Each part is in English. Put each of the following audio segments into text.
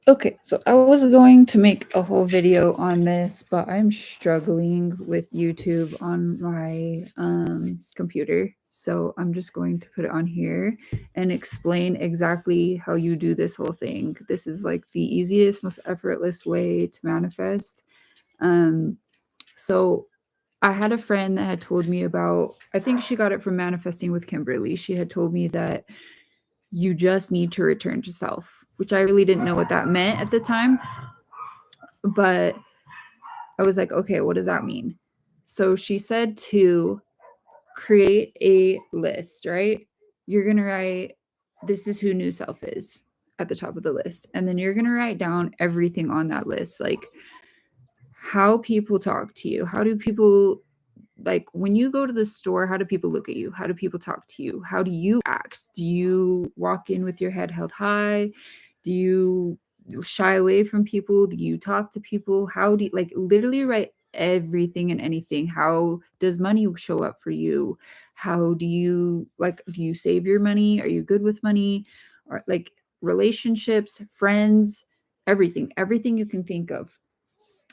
Okay, so I was going to make a whole video on this, but I'm struggling with YouTube on my computer. So I'm just going to put it on here and explain exactly how you do this whole thing. This is like the easiest, most effortless way to manifest. So I had a friend that had told me about, I think she got it from Manifesting with Kimberly. She had told me that you just need to return to self, which I really didn't know what that meant at the time. But I was like, okay, what does that mean? So she said to create a list, right? You're going to write, this is who new self is at the top of the list. And then you're going to write down everything on that list, like how people talk to you. How do people, like when you go to the store, how do people look at you? How do people talk to you? How do you act? Do you walk in with your head held high? Do you shy away from people? Do you talk to people? How do you, like, literally write everything and anything? How does money show up for you? How do you, like, do you save your money? Are you good with money? Or like relationships, friends, everything you can think of,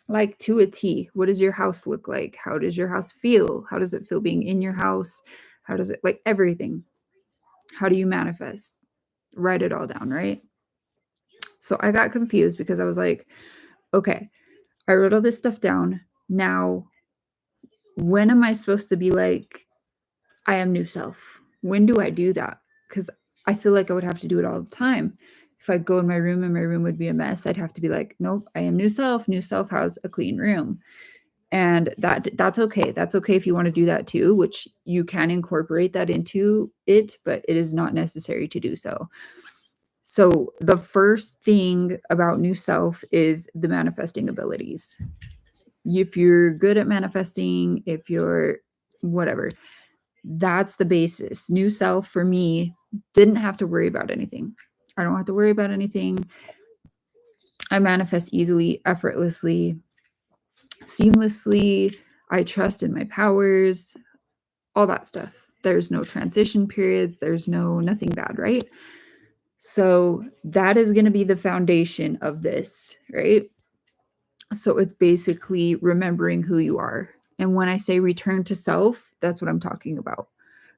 like to a T. What does your house look like? How does your house feel? How does it feel being in your house? How does it, like, everything? How do you manifest? Write it all down, right? So I got confused because I was like, okay, I wrote all this stuff down. Now, when am I supposed to be like, I am new self? When do I do that? Because I feel like I would have to do it all the time. If I go in my room and my room would be a mess, I'd have to be like, nope, I am new self. New self has a clean room. And that's okay. That's okay if you want to do that too, which you can incorporate that into it, but it is not necessary to do so. So the first thing about new self is the manifesting abilities. If you're good at manifesting, if you're whatever, that's the basis. New self for me didn't have to worry about anything. I don't have to worry about anything. I manifest easily, effortlessly, seamlessly. I trust in my powers, all that stuff. There's no transition periods. There's nothing bad, right? So that is going to be the foundation of this, right? So it's basically remembering who you are. And when I say return to self, that's what I'm talking about.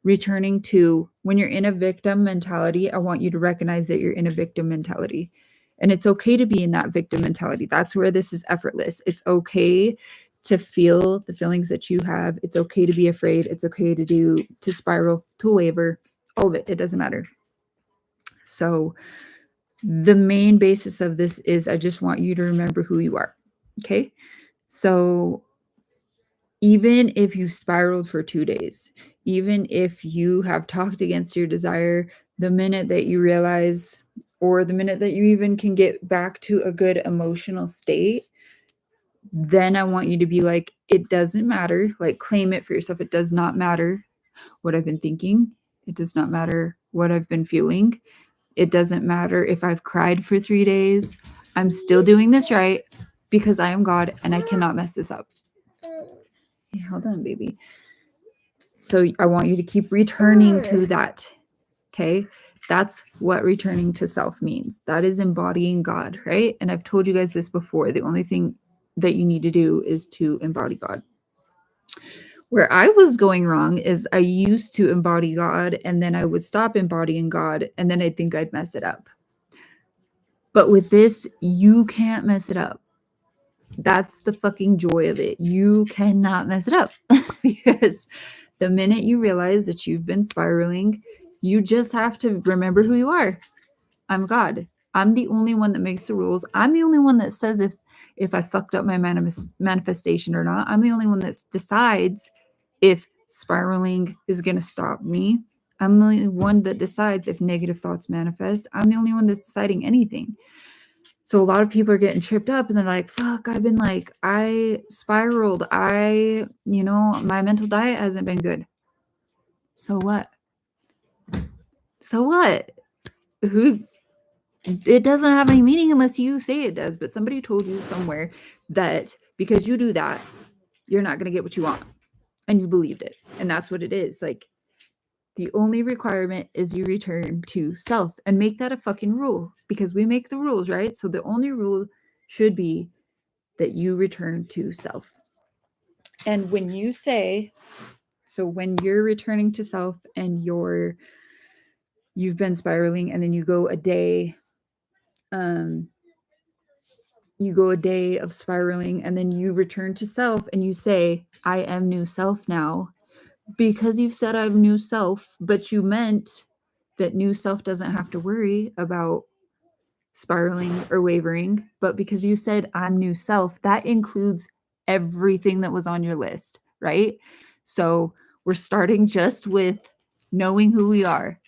Returning to, when you're in a victim mentality, I want you to recognize that you're in a victim mentality. And it's okay to be in that victim mentality. That's where this is effortless. It's okay to feel the feelings that you have. It's okay to be afraid. It's okay to spiral, to waver, all of it. It doesn't matter. So the main basis of this is I just want you to remember who you are. Okay. So even if you spiraled for 2 days, even if you have talked against your desire, the minute that you realize, or the minute that you even can get back to a good emotional state, then I want you to be like, it doesn't matter. Like, claim it for yourself. It does not matter what I've been thinking. It does not matter what I've been feeling. It doesn't matter if I've cried for 3 days. I'm still doing this right because I am God and I cannot mess this up. Hey, hold on, baby. So I want you to keep returning to that. Okay. That's what returning to self means. That is embodying God, right? And I've told you guys this before. The only thing that you need to do is to embody God. Where I was going wrong is I used to embody God and then I would stop embodying God and then I think I'd mess it up. But with this, you can't mess it up. That's the fucking joy of it. You cannot mess it up because the minute you realize that you've been spiraling, you just have to remember who you are. I'm God. I'm the only one that makes the rules. I'm the only one that says if I fucked up my manifestation or not. I'm the only one that decides if spiraling is going to stop me. I'm the only one that decides if negative thoughts manifest. I'm the only one that's deciding anything. So a lot of people are getting tripped up and they're like, fuck, I spiraled. My mental diet hasn't been good. So what? So what? It doesn't have any meaning unless you say it does. But somebody told you somewhere that because you do that, you're not going to get what you want. And you believed it. And that's what it is. Like, The only requirement is you return to self, and make that a fucking rule, because we make the rules, right? So the only rule should be that you return to self. And when you say, so when you're returning to self and you've been spiraling, and then you go a day of spiraling, and then you return to self and you say, I am new self now, because you've said I'm new self, but you meant that new self doesn't have to worry about spiraling or wavering. But because you said I'm new self, that includes everything that was on your list, right? So we're starting just with knowing who we are.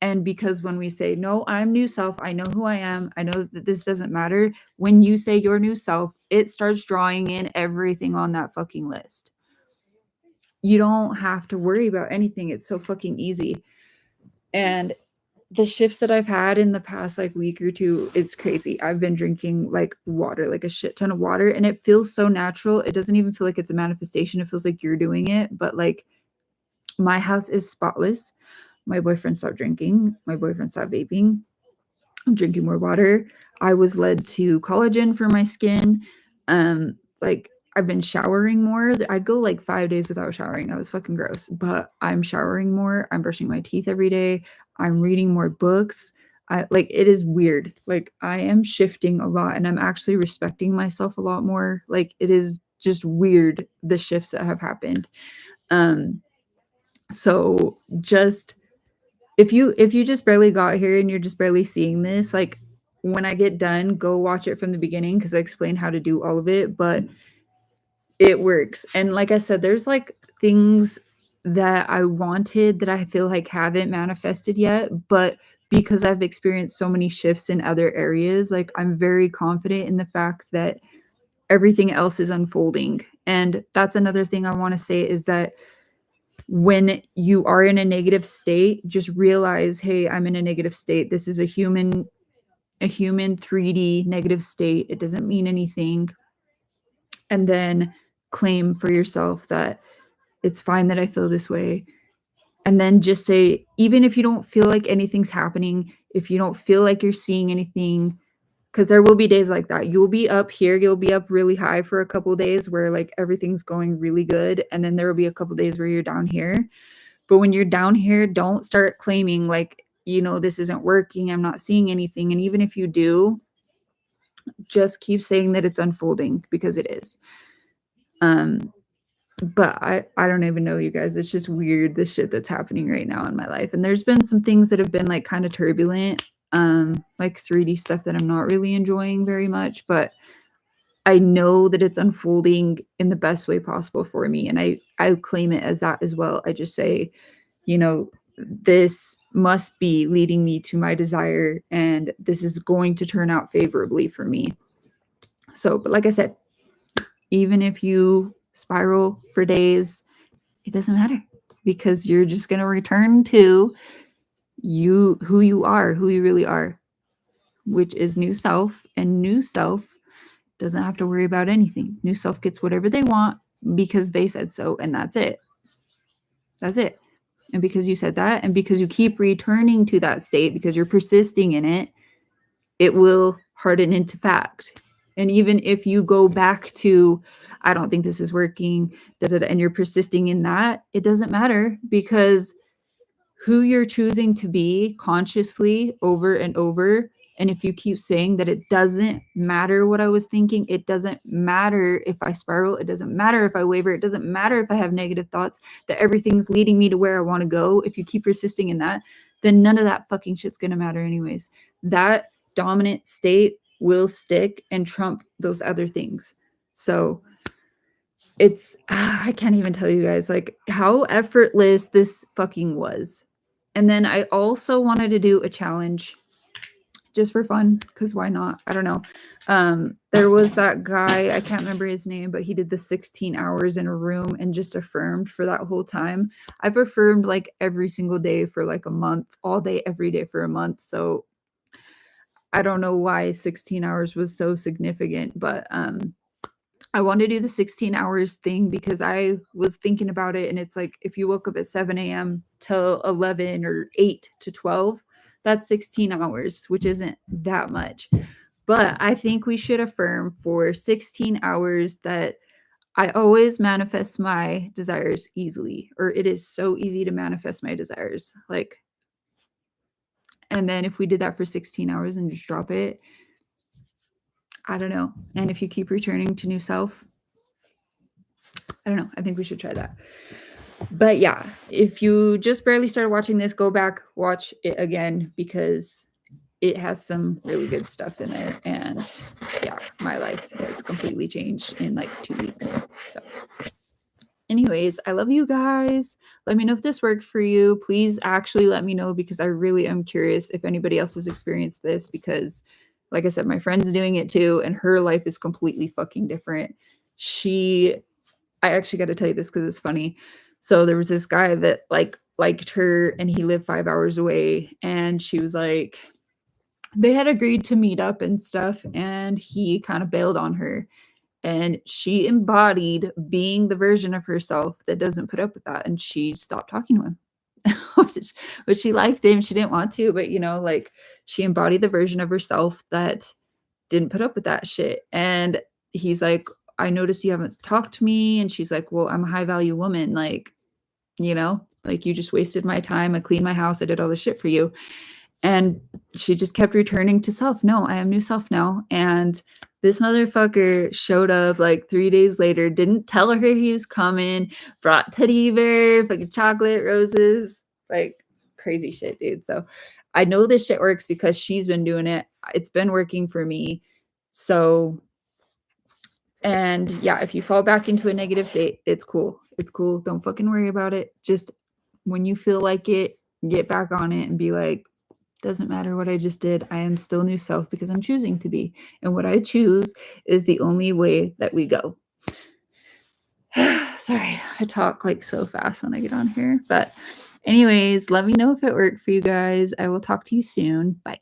And because when we say, no, I'm new self, I know who I am, I know that this doesn't matter. When you say your new self, it starts drawing in everything on that fucking list. You don't have to worry about anything. It's so fucking easy. And the shifts that I've had in the past like week or two, it's crazy. I've been drinking like water, like a shit ton of water, and it feels so natural. It doesn't even feel like it's a manifestation. It feels like you're doing it. But like, my house is spotless. My boyfriend stopped drinking. My boyfriend stopped vaping. I'm drinking more water. I was led to collagen for my skin. Like, I've been showering more. I'd go like 5 days without showering. I was fucking gross, but I'm showering more. I'm brushing my teeth every day. I'm reading more books. Like, it is weird. Like, I am shifting a lot, and I'm actually respecting myself a lot more. Like, it is just weird, the shifts that have happened. So just, if you just barely got here and you're just barely seeing this, like, when I get done, go watch it from the beginning, because I explain how to do all of it, but it works. And like I said, there's like things that I wanted that I feel like haven't manifested yet, but because I've experienced so many shifts in other areas, like, I'm very confident in the fact that everything else is unfolding. And that's another thing I want to say, is that when you are in a negative state, just realize, hey, I'm in a negative state. This is a human 3D negative state. It doesn't mean anything. And then claim for yourself that it's fine that I feel this way. And then just say, even if you don't feel like anything's happening, if you don't feel like you're seeing anything, because there will be days like that. You'll be up here, you'll be up really high for a couple days where like everything's going really good. And then there will be a couple days where you're down here. But when you're down here, don't start claiming like, this isn't working, I'm not seeing anything. And even if you do, just keep saying that it's unfolding, because it is. But I don't even know, you guys. It's just weird, the shit that's happening right now in my life. And there's been some things that have been like kind of turbulent, like 3D stuff that I'm not really enjoying very much, but I know that it's unfolding in the best way possible for me. And I claim it as that as well. I just say, this must be leading me to my desire, and this is going to turn out favorably for me. So, but like I said, even if you spiral for days, it doesn't matter, because you're just going to return to who you are, who you really are, which is new self. And new self doesn't have to worry about anything. New self gets whatever they want because they said so, and that's it. That's it. And because you said that, and because you keep returning to that state, because you're persisting in it, it will harden into fact. And even if you go back to, I don't think this is working, and you're persisting in that, it doesn't matter, because who you're choosing to be consciously over and over. And if you keep saying that it doesn't matter what I was thinking, it doesn't matter if I spiral, it doesn't matter if I waver, it doesn't matter if I have negative thoughts, that everything's leading me to where I want to go. If you keep persisting in that, then none of that fucking shit's going to matter anyways. That dominant state will stick and trump those other things. So it's, I can't even tell you guys like how effortless this fucking was. And then I also wanted to do a challenge just for fun, because why not? I don't know. There was that guy, I can't remember his name, but he did the 16 hours in a room and just affirmed for that whole time. I've affirmed like every single day for like a month, all day, every day for a month. So I don't know why 16 hours was so significant, but I want to do the 16 hours thing because I was thinking about it, and it's like if you woke up at 7 a.m. till 11 or 8 to 12, that's 16 hours, which isn't that much. But I think we should affirm for 16 hours that I always manifest my desires easily, or it is so easy to manifest my desires. Like, and then if we did that for 16 hours and just drop it, I don't know. And if you keep returning to new self, I don't know. I think we should try that. But yeah, if you just barely started watching this, go back, watch it again because it has some really good stuff in there. And yeah, my life has completely changed in like 2 weeks. So anyways, I love you guys. Let me know if this worked for you. Please actually let me know because I really am curious if anybody else has experienced this because like I said, my friend's doing it too and her life is completely fucking different. I actually got to tell you this because it's funny. So there was this guy that liked her and he lived 5 hours away and she was like they had agreed to meet up and stuff and he kind of bailed on her. And she embodied being the version of herself that doesn't put up with that. And she stopped talking to him. But she liked him. She didn't want to, but like she embodied the version of herself that didn't put up with that shit. And he's like, I noticed you haven't talked to me. And she's like, well, I'm a high value woman. Like, like you just wasted my time. I cleaned my house. I did all this shit for you. And she just kept returning to self. No, I am new self now. And this motherfucker showed up like 3 days later, didn't tell her he was coming, brought teddy bear, fucking chocolate, roses, like crazy shit, dude. So I know this shit works because she's been doing it. It's been working for me. So, and yeah, if you fall back into a negative state, it's cool. It's cool. Don't fucking worry about it. Just when you feel like it, get back on it and be like, doesn't matter what I just did. I am still new self because I'm choosing to be. And what I choose is the only way that we go. Sorry, I talk like so fast when I get on here. But anyways, let me know if it worked for you guys. I will talk to you soon. Bye.